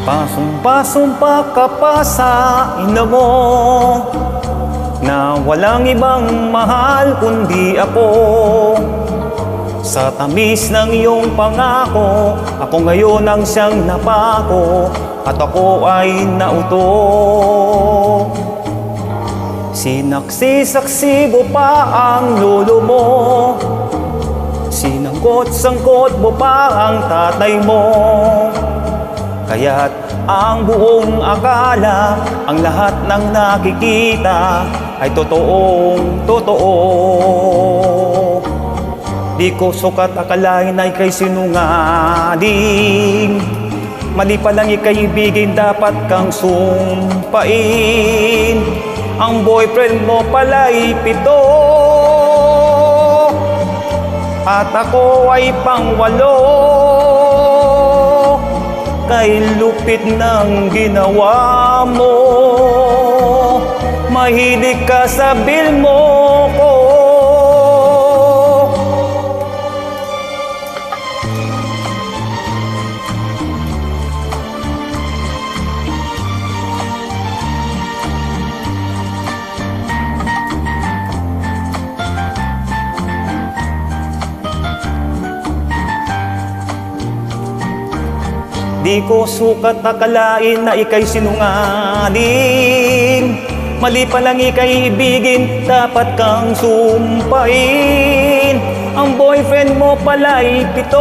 Pasumpa-sumpa ka pa sa ina mo na walang ibang mahal kundi ako. Sa tamis ng iyong pangako, ako ngayon ang siyang napako at ako ay nauto. Sinaksi-saksi mo pa ang lolo mo, sinangkot-sangkot mo pa ang tatay mo. Kaya't ang buong akala, ang lahat ng nakikita ay totoong totoo. Di ko sukat akalain na ika'y sinungaling. Mali pa lang ika'y ibigin, dapat kang sumpain. Ang boyfriend mo pala'y 7 at ako ay pang-8. Kay lupit ng ginawa mo, mahilig ka sa bil mo ko. Di ko sukat akalain na ika'y sinungaling. Mali pa lang ika'y ibigin, dapat kang sumpain. Ang boyfriend mo pala'y 7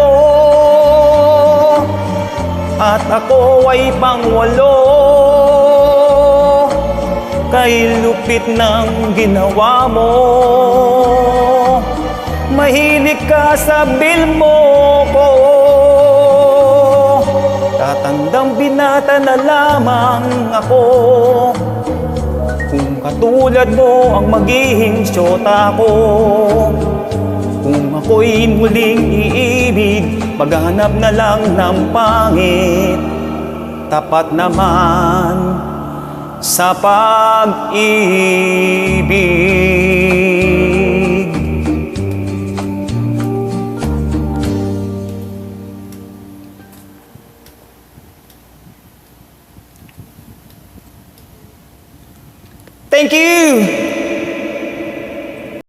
at ako ay pang-8. Kay lupit ng ginawa mo, mahilig ka sa bil mo ko. Tatandang binata na lamang ako, kung katulad mo ang magiging syota ko. Kung ako'y muling iibig, maghanap na lang ng pangit. Tapat naman sa pag-ibig.